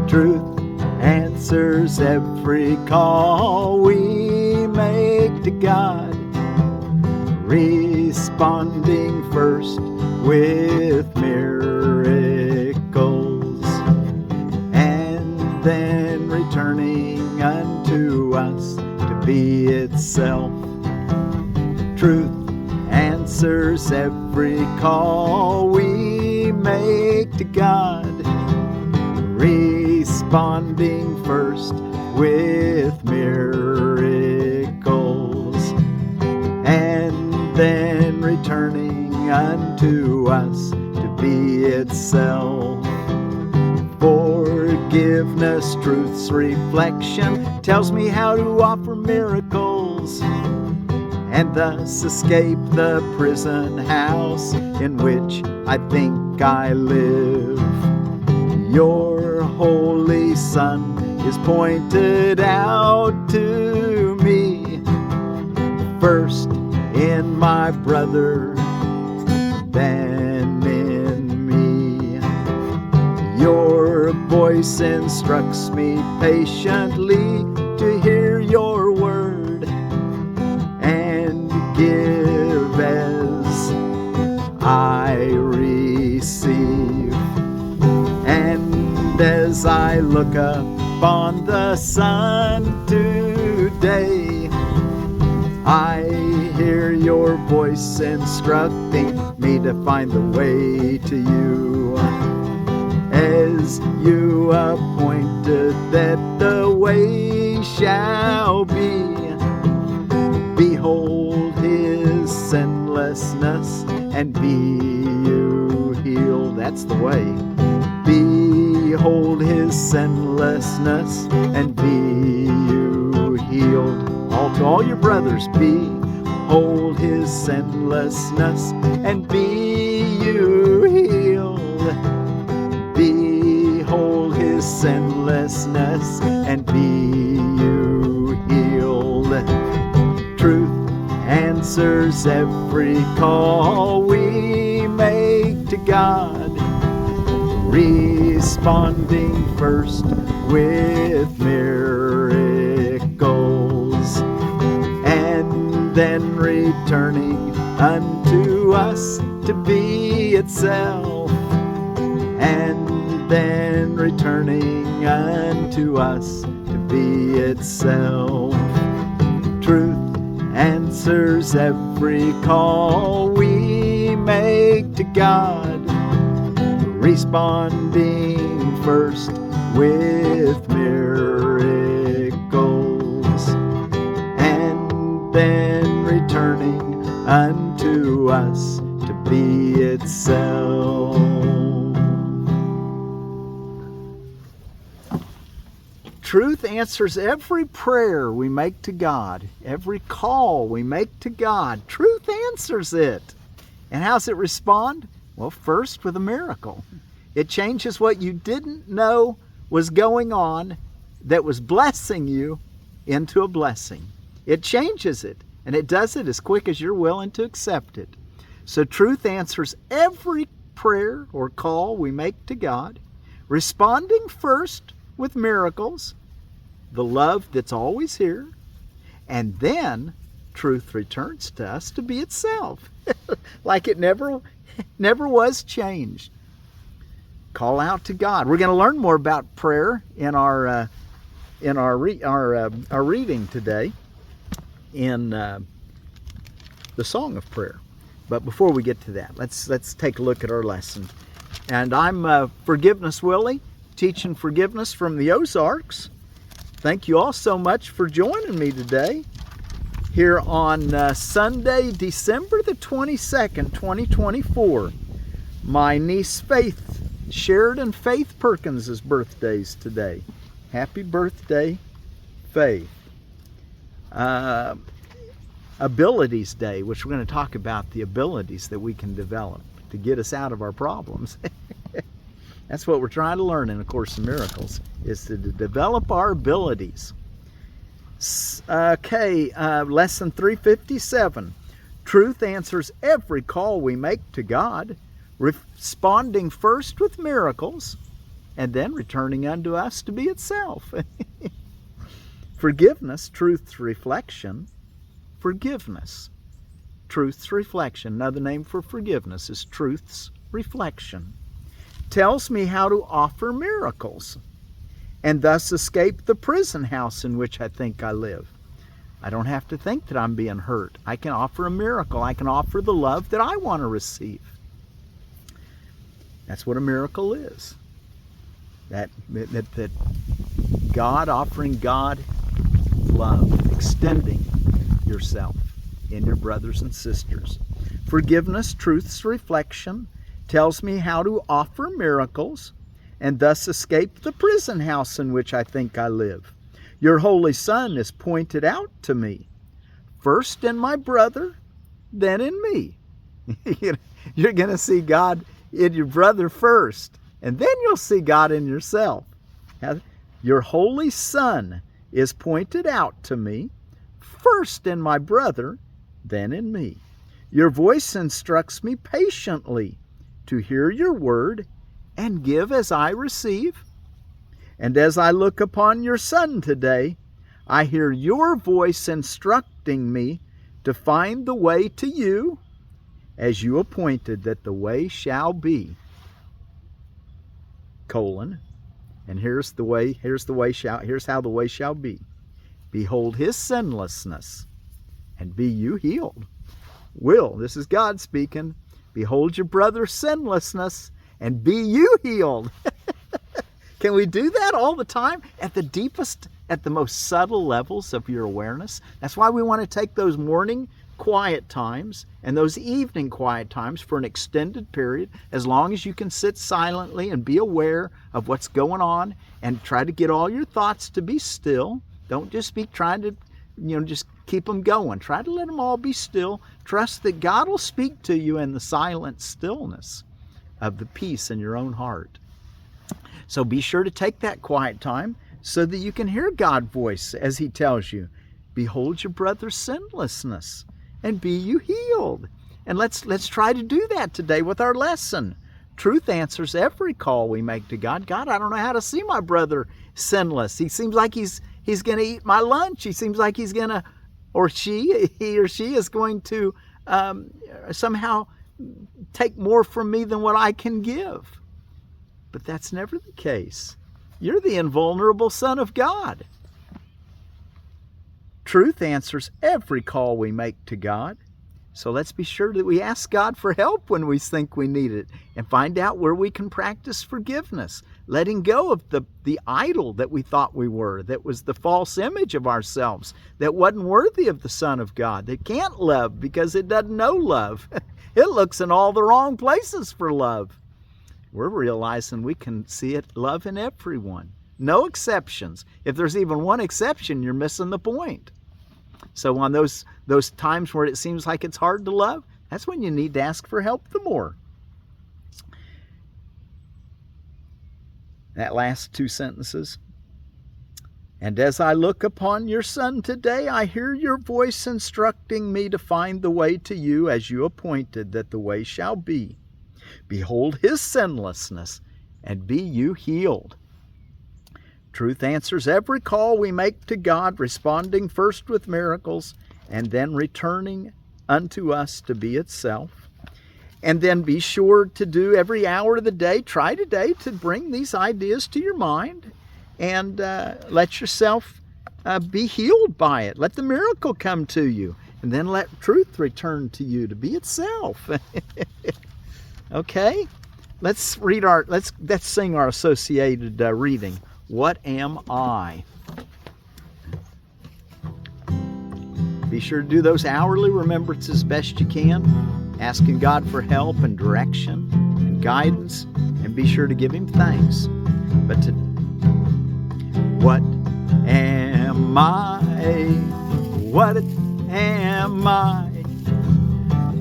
Truth answers every call we make to God, responding first with miracles, and then returning unto us to be itself. Truth answers every call we make to God, responding first with miracles, and then returning unto us to be itself. Forgiveness, truth's reflection, tells me how to offer miracles, and thus escape the prison house in which I think I live. Your Holy Son is pointed out to me, first in my brother, then in me. Your voice instructs me patiently to hear your word and give as I receive. And as I look upon the sun today, I hear your voice instructing me to find the way to you, as you appointed that the way shall be. Behold his sinlessness and be you healed. That's the way. Behold his sinlessness and be you healed. All to all your brothers, behold his sinlessness and be you healed. Behold his sinlessness and be you healed. Truth answers every call we make to God, responding first with miracles, and then returning unto us to be itself, and then returning unto us to be itself. Truth answers every call we make to God, responding first with miracles, and then returning unto us to be itself. Truth answers every prayer we make to God, every call we make to God. Truth answers it. And how's it respond? Well, first with a miracle. It changes what you didn't know was going on that was blessing you into a blessing. It changes it, and it does it as quick as you're willing to accept it. So truth answers every prayer or call we make to God, responding first with miracles, the love that's always here, and then truth returns to us to be itself, like it never was changed. Call out to God. We're going to learn more about prayer in our reading today in the Song of Prayer. But before we get to that, let's take a look at our lesson. And I'm Forgiveness Willie, teaching forgiveness from the Ozarks. Thank you all so much for joining me today here on Sunday, December the 22nd, 2024. My niece Faith, Sheridan Faith Perkins' birthday's today. Happy birthday, Faith. Abilities Day, which we're going to talk about the abilities that we can develop to get us out of our problems. That's what we're trying to learn in A Course in Miracles, is to develop our abilities. Okay, lesson 357. Truth answers every call we make to God, responding first with miracles, and then returning unto us to be itself. Forgiveness, truth's reflection. Forgiveness, truth's reflection. Another name for forgiveness is truth's reflection. Tells me how to offer miracles and thus escape the prison house in which I think I live. I don't have to think that I'm being hurt. I can offer a miracle. I can offer the love that I want to receive. That's what a miracle is. That God, offering God love, extending yourself in your brothers and sisters. Forgiveness, truth's reflection, tells me how to offer miracles and thus escape the prison house in which I think I live. Your Holy Son is pointed out to me, first in my brother, then in me. You're going to see God in your brother first, and then you'll see God in yourself. Your Holy Son is pointed out to me, first in my brother, then in me. Your voice instructs me patiently to hear your word and give as I receive. And as I look upon your Son today, I hear your voice instructing me to find the way to you, as you appointed that the way shall be. And here's how the way shall be. Behold his sinlessness, and be you healed. This is God speaking. Behold your brother's sinlessness, and be you healed. Can we do that all the time? At the deepest, at the most subtle levels of your awareness? That's why we want to take those morning quiet times and those evening quiet times for an extended period, as long as you can sit silently and be aware of what's going on, and try to get all your thoughts to be still. Don't just be trying to, just keep them going. Try to let them all be still. Trust that God will speak to you in the silent stillness of the peace in your own heart. So be sure to take that quiet time so that you can hear God's voice as he tells you, behold your brother's sinlessness, and be you healed. And let's try to do that today with our lesson. Truth answers every call we make to God. God, I don't know how to see my brother sinless. He seems like he's going to eat my lunch. He seems like he's going to, he or she is going to somehow take more from me than what I can give. But that's never the case. You're the invulnerable Son of God. Truth answers every call we make to God. So let's be sure that we ask God for help when we think we need it, and find out where we can practice forgiveness, letting go of the idol that we thought we were, that was the false image of ourselves, that wasn't worthy of the Son of God, that can't love because it doesn't know love. It looks in all the wrong places for love. We're realizing we can see love in everyone. No exceptions. If there's even one exception, you're missing the point. So on those times where it seems like it's hard to love, that's when you need to ask for help the more. That last two sentences. And as I look upon your Son today, I hear your voice instructing me to find the way to you, as you appointed that the way shall be. Behold his sinlessness, and be you healed. Truth answers every call we make to God, responding first with miracles, and then returning unto us to be itself. And then be sure to do every hour of the day, try today to bring these ideas to your mind, and let yourself be healed by it. Let the miracle come to you, and then let truth return to you to be itself. Okay? Let's sing our associated reading. What am I? Be sure to do those hourly remembrances best you can, asking God for help and direction and guidance, and be sure to give him thanks. But what am I? What am I?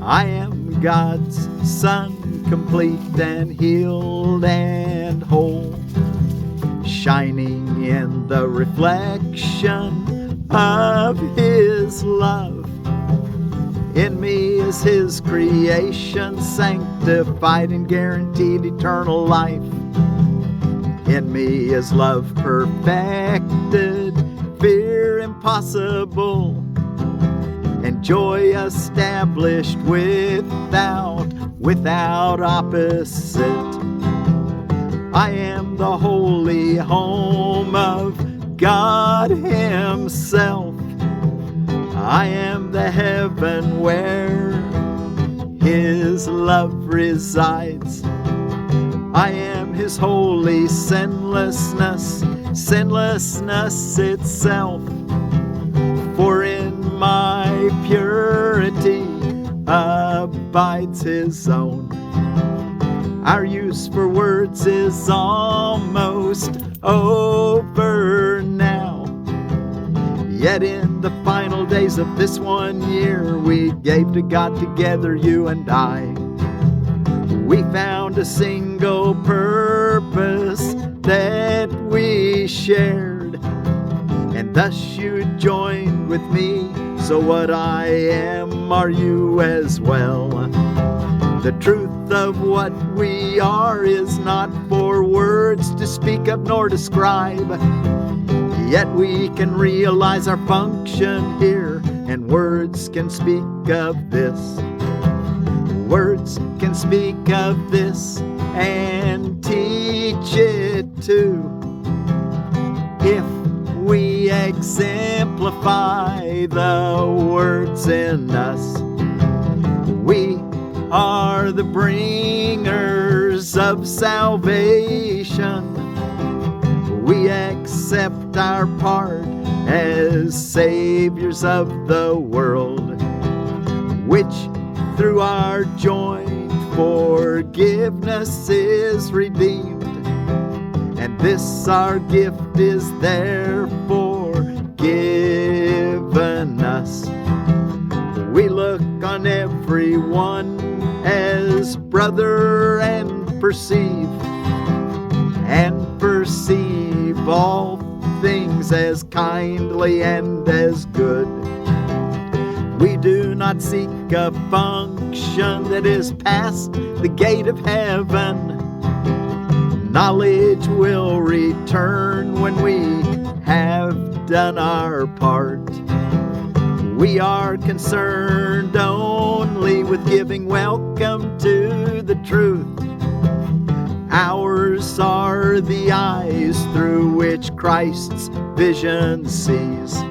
I am God's Son, complete and healed and whole, shining in the reflection of his love. In me is his creation, sanctified and guaranteed eternal life. In me is love perfected, fear impossible, and joy established without opposite. I am the holy home of God Himself. I am the heaven where His love resides. I am His holy sinlessness itself. For in my purity abides His own. Our use for words is almost over now. Yet in the final days of this 1 year, we gave to God together, you and I. We found a single purpose that we shared, and thus you joined with me. So what I am are you as well. The truth of what we are is not for words to speak of nor describe. Yet we can realize our function here, and words can speak of this. Words can speak of this and teach it too. If we exemplify the words in us, we are the bringers of salvation. We accept our part as saviors of the world, which through our joint forgiveness is redeemed. And this our gift is therefore given us. We look on everyone as brother and perceive all things as kindly and as good. We do not seek a function that is past the gate of heaven. Knowledge will return when we have done our part. We are concerned only with giving welcome to the truth. Ours are the eyes through which Christ's vision sees.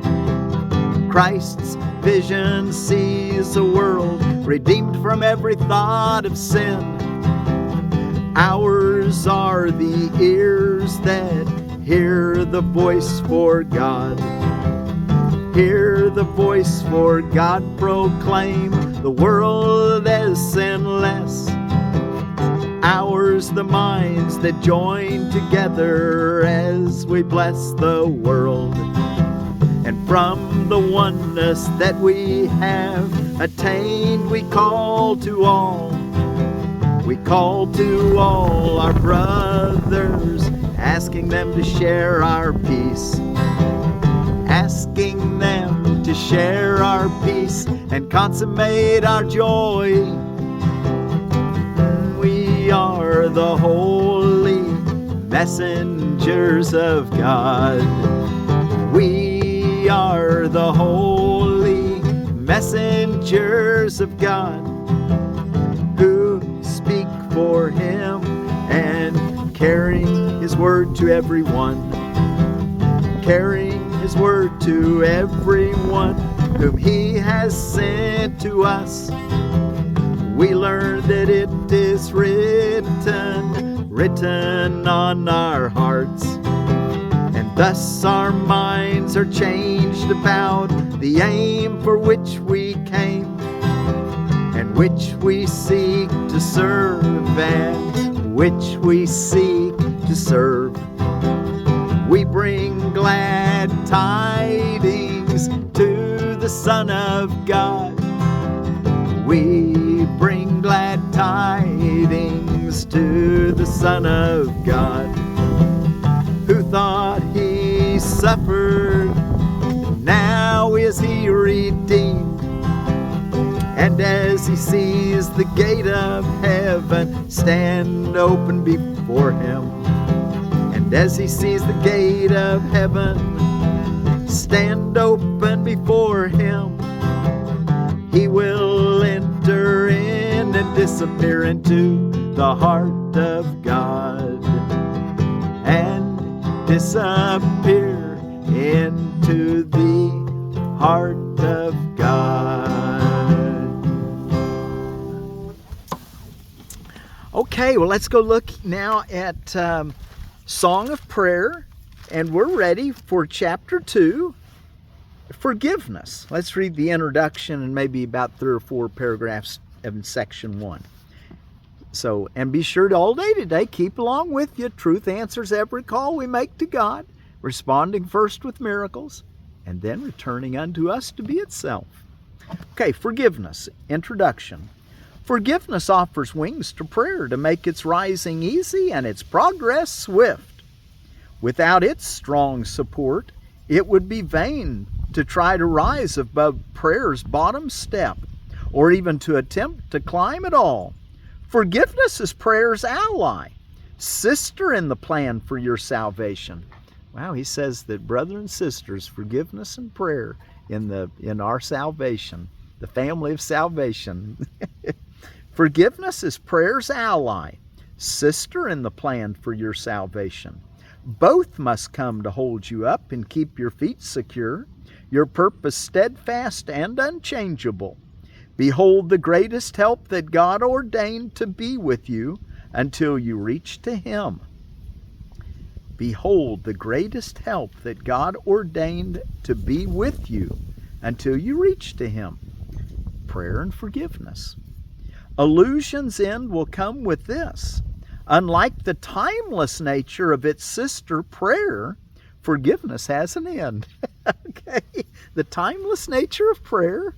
Christ's vision sees a world redeemed from every thought of sin. Ours are the ears that hear the voice for God. Hear the voice for God proclaim the world as sinless. Ours the minds that join together as we bless the world. And from the oneness that we have attained, we call to all. We call to all our brothers, asking them to share our peace. Asking them to share our peace and consummate our joy. We are the holy messengers of God. We are the holy messengers of God, who speak for Him and carrying His word to everyone. Carrying His word to everyone whom He has sent to us. We learn that it is written on our hearts. And thus our minds are changed about the aim for which we came, and which we seek to serve, and which we seek to serve. We bring glad tidings to the Son of God. We bring glad tidings to the Son of God, who thought He suffered, now is He redeemed. And as He sees the gate of heaven stand open before Him, and as he sees the gate of heaven stand open before him, he will enter in and disappear into the heart of God, and disappear into the heart of God. Okay, well, let's go look now at Song of Prayer, and we're ready for chapter 2, forgiveness. Let's read the introduction and maybe about 3 or 4 paragraphs in section 1. So, and be sure to all day today keep along with you. Truth answers every call we make to God, responding first with miracles, and then returning unto us to be itself. Okay, forgiveness, introduction. Forgiveness offers wings to prayer to make its rising easy and its progress swift. Without its strong support, it would be vain to try to rise above prayer's bottom step, or even to attempt to climb at all. Forgiveness is prayer's ally, sister in the plan for your salvation. Wow, he says that brother and sisters, forgiveness and prayer in our salvation, the family of salvation. Forgiveness is prayer's ally, sister in the plan for your salvation. Both must come to hold you up and keep your feet secure, your purpose steadfast and unchangeable. Behold the greatest help that God ordained to be with you until you reach to Him. Behold the greatest help that God ordained to be with you until you reach to Him. Prayer and forgiveness. Illusion's end will come with this. Unlike the timeless nature of its sister prayer, forgiveness has an end. Okay, the timeless nature of prayer,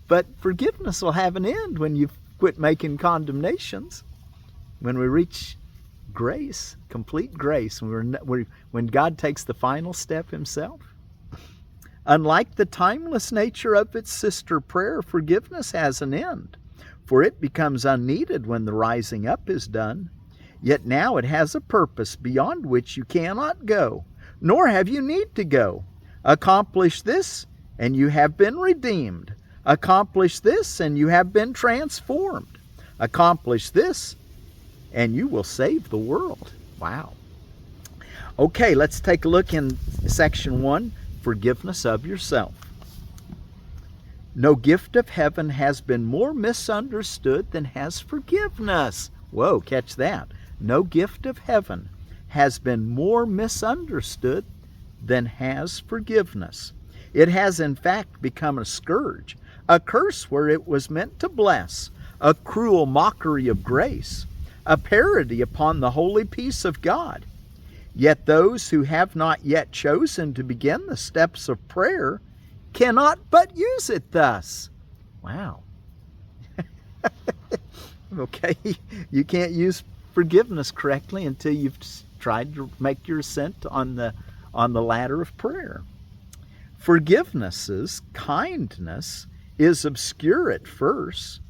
but forgiveness will have an end when you quit making condemnations. When we reach grace, complete grace, when God takes the final step Himself. Unlike the timeless nature of its sister prayer, forgiveness has an end, for it becomes unneeded when the rising up is done. Yet now it has a purpose beyond which you cannot go, nor have you need to go. Accomplish this, and you have been redeemed. Accomplish this, and you have been transformed. Accomplish this, and you will save the world. Wow. Okay, let's take a look in section 1, forgiveness of yourself. No gift of heaven has been more misunderstood than has forgiveness. Whoa, catch that. No gift of heaven has been more misunderstood than has forgiveness. It has in fact become a scourge, a curse where it was meant to bless, a cruel mockery of grace, a parody upon the holy peace of God. Yet those who have not yet chosen to begin the steps of prayer cannot but use it thus. Wow. Okay, you can't use forgiveness correctly until you've tried to make your ascent on the ladder of prayer. Forgiveness's kindness is obscure at first,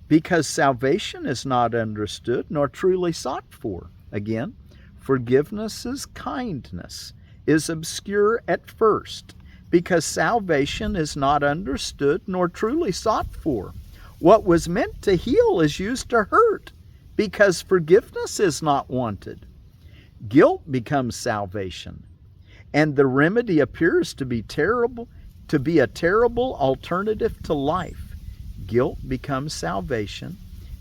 because salvation is not understood nor truly sought for. Again, forgiveness's kindness is obscure at first, because salvation is not understood nor truly sought for. What was meant to heal is used to hurt, because forgiveness is not wanted. Guilt becomes salvation, and the remedy appears to be a terrible alternative to life. Guilt becomes salvation,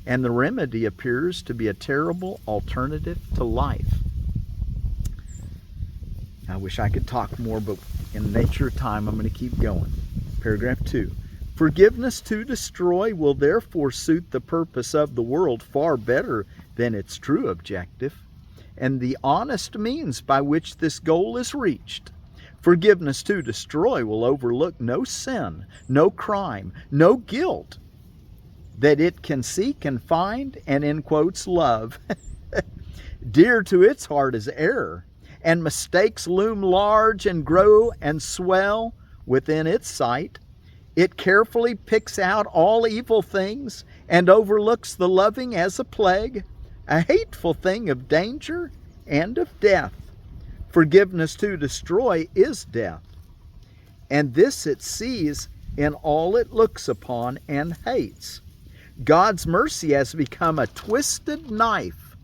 and the remedy appears to be a terrible alternative to life. I wish I could talk more, but in the nature of time, I'm going to keep going. Paragraph 2. Forgiveness to destroy will therefore suit the purpose of the world far better than its true objective, and the honest means by which this goal is reached. Forgiveness to destroy will overlook no sin, no crime, no guilt that it can seek and find and, in quotes, love. Dear to its heart is error, and mistakes loom large and grow and swell within its sight. It carefully picks out all evil things and overlooks the loving as a plague, a hateful thing of danger and of death. Forgiveness to destroy is death, and this it sees in all it looks upon and hates. God's mercy has become a twisted knife.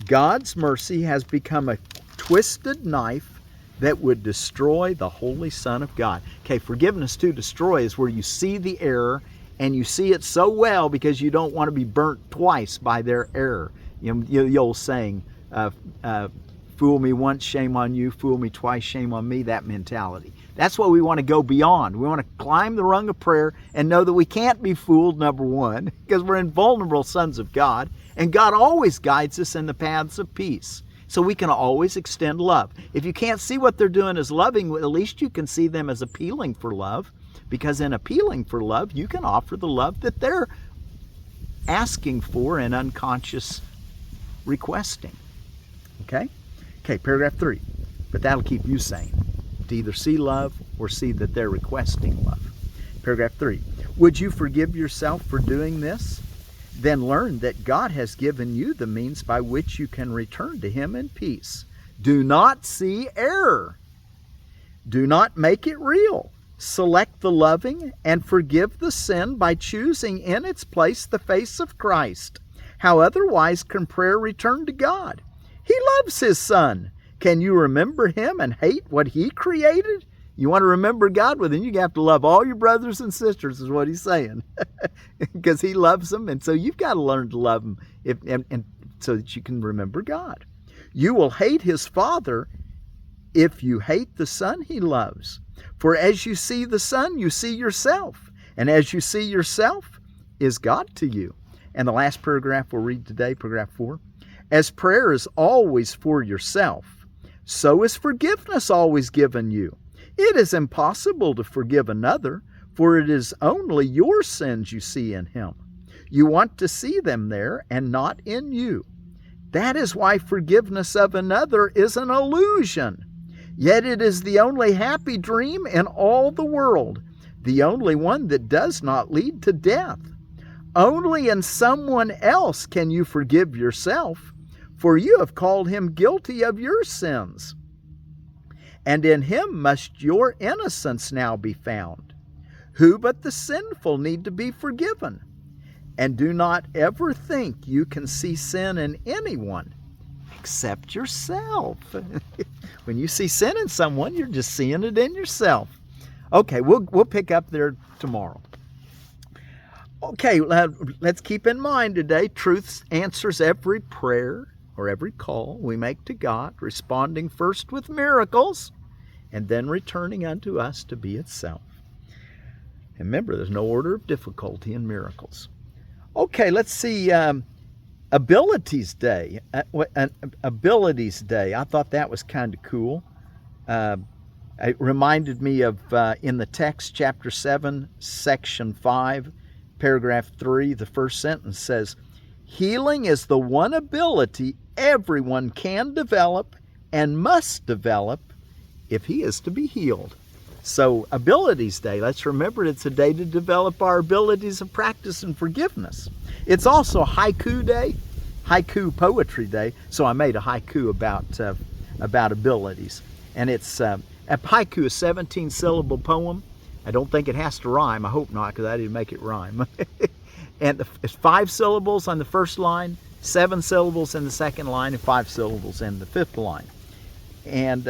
God's mercy has become a twisted knife that would destroy the Holy Son of God. Okay, forgiveness to destroy is where you see the error and you see it so well because you don't want to be burnt twice by their error. You know, the old saying, fool me once, shame on you, fool me twice, shame on me, that mentality. That's what we want to go beyond. We want to climb the rung of prayer and know that we can't be fooled, number one, because we're invulnerable sons of God, and God always guides us in the paths of peace. So we can always extend love. If you can't see what they're doing as loving, at least you can see them as appealing for love, because in appealing for love, you can offer the love that they're asking for in unconscious requesting. Okay? Okay, paragraph 3. But that'll keep you sane, to either see love or see that they're requesting love. Paragraph 3. Would you forgive yourself for doing this? Then learn that God has given you the means by which you can return to Him in peace. Do not see error. Do not make it real. Select the loving and forgive the sin by choosing in its place the face of Christ. How otherwise can prayer return to God? He loves His Son. Can you remember Him and hate what He created? You want to remember God? Well, then you have to love all your brothers and sisters, is what He's saying. Because He loves them, and so you've got to learn to love them and so that you can remember God. You will hate His Father if you hate the Son He loves. For as you see the Son, you see yourself. And as you see yourself, is God to you. And the last paragraph we'll read today, paragraph 4. As prayer is always for yourself, so is forgiveness always given you. It is impossible to forgive another, for it is only your sins you see in him. You want to see them there and not in you. That is why forgiveness of another is an illusion. Yet it is the only happy dream in all the world, the only one that does not lead to death. Only in someone else can you forgive yourself, for you have called him guilty of your sins. And in him must your innocence now be found. Who but the sinful need to be forgiven? And do not ever think you can see sin in anyone except yourself. When you see sin in someone, you're just seeing it in yourself. Okay, we'll pick up there tomorrow. Okay, let's keep in mind today, truth answers every prayer or every call we make to God, responding first with miracles and then returning unto us to be itself. And remember, there's no order of difficulty in miracles. Okay, let's see, Abilities Day. Abilities Day, I thought that was kind of cool. It reminded me of, in the text, chapter 7, section 5, paragraph 3, the first sentence says, healing is the one ability everyone can develop and must develop if he is to be healed. So, Abilities Day, let's remember it's a day to develop our abilities of practice and forgiveness. It's also Haiku Day, Haiku Poetry Day, so I made a haiku about abilities. And it's, a haiku is a 17-syllable poem. I don't think it has to rhyme. I hope not, because I didn't make it rhyme. And it's 5 syllables on the first line, 7 syllables in the second line, and 5 syllables in the fifth line. And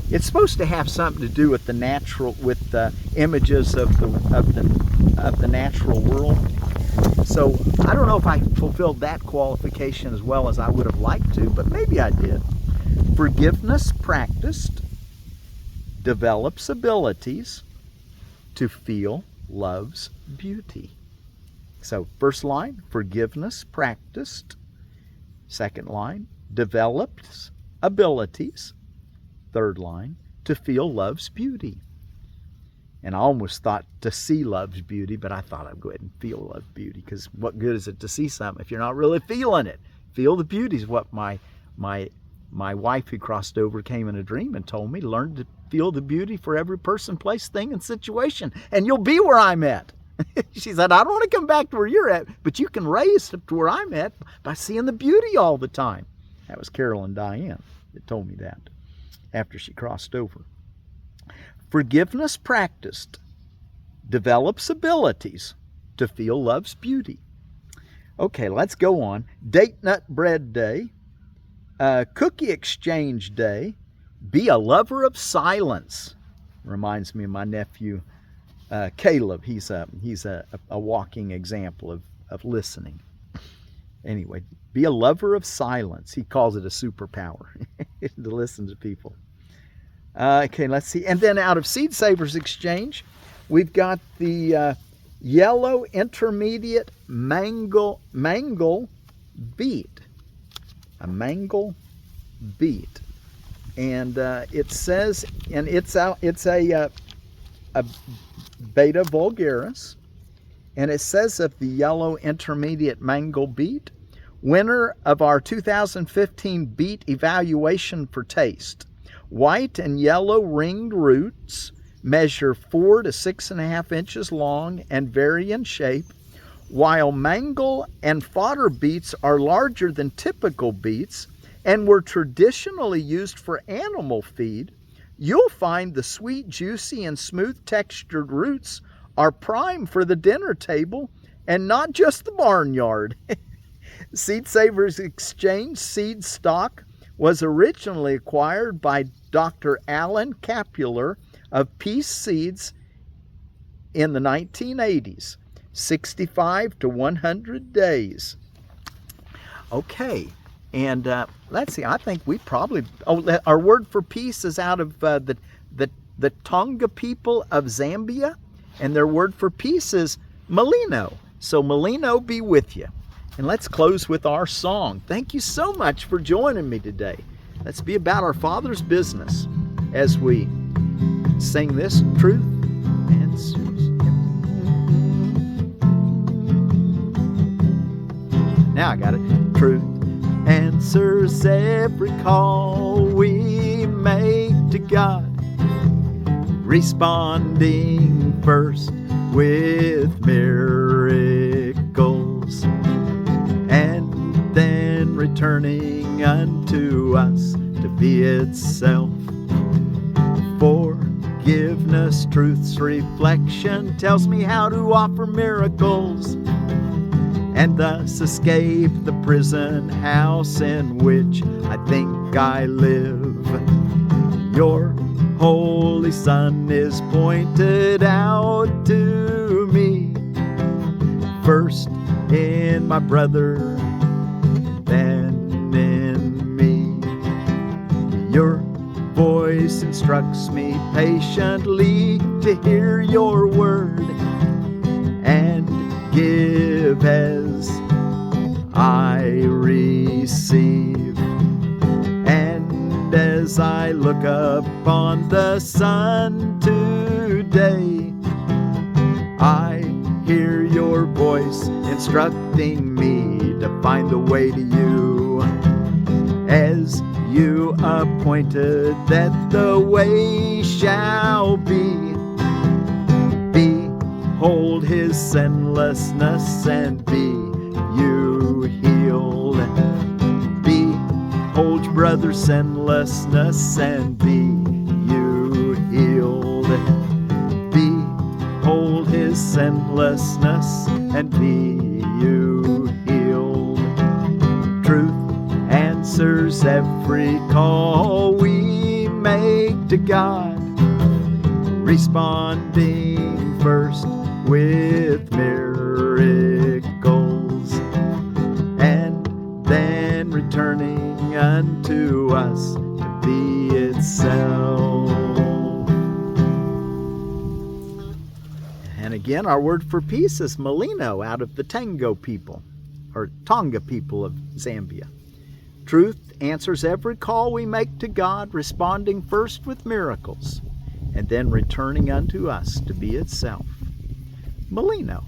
it's supposed to have something to do with the natural, with the images of the natural world. So I don't know if I fulfilled that qualification as well as I would have liked to, but maybe I did. Forgiveness practiced develops abilities to feel love's beauty. So first line, forgiveness practiced. Second line, develops abilities. Third line, to feel love's beauty. And I almost thought to see love's beauty, but I thought I'd go ahead and feel love's beauty, because what good is it to see something if you're not really feeling it? Feel the beauty is what my wife who crossed over came in a dream and told me. Learn to feel the beauty for every person, place, thing, and situation, and you'll be where I'm at. She said, I don't want to come back to where you're at, but you can raise up to where I'm at by seeing the beauty all the time. That was Carol and Diane that told me that after she crossed over. Forgiveness practiced develops abilities to feel love's beauty. Okay, let's go on. Date Nut Bread Day, Cookie Exchange Day, Be a Lover of Silence. Reminds me of my nephew Caleb. He's a walking example of listening. Anyway, be a lover of silence. He calls it a superpower to listen to people. Okay, let's see. And then out of Seed Savers Exchange, we've got the yellow intermediate Mangel beet. A Mangel beet. And it says, and it's a Beta vulgaris, and it says of the yellow intermediate Mangel beet, winner of our 2015 beet evaluation for taste. White and yellow ringed roots measure 4 to 6.5 inches long and vary in shape, while Mangel and fodder beets are larger than typical beets and were traditionally used for animal feed. You'll find the sweet, juicy, and smooth-textured roots are prime for the dinner table and not just the barnyard. Seed Savers Exchange seed stock was originally acquired by Dr. Alan Capular of Peace Seeds in the 1980s, 65 to 100 days. Okay. And let's see, I think we probably, our word for peace is out of the Tonga people of Zambia, and their word for peace is Malino. So Malino be with you. And let's close with our song. Thank you so much for joining me today. Let's be about our Father's business as we sing this Truth Answers. Now I got it. Truth answers every call we make to God, responding first with miracles, and then returning unto us to be itself. Forgiveness, truth's reflection tells me how to offer miracles, and thus escape the prison house in which I think I live. Your Holy Son is pointed out to me, first in my brother, then in me. Your voice instructs me patiently to hear your word and give as I receive. And as I look upon the sun today, I hear your voice instructing me to find the way to you, as you appointed that the way shall be. Behold his sinlessness and be you healed. Behold your brother's sinlessness and be you healed. Behold his sinlessness and be you healed. Truth answers every call we make to God, responding first with miracles, and then returning unto us to be itself. And again, our word for peace is Malino, out of the Tonga people of Zambia. Truth answers every call we make to God, responding first with miracles, and then returning unto us to be itself. Malino.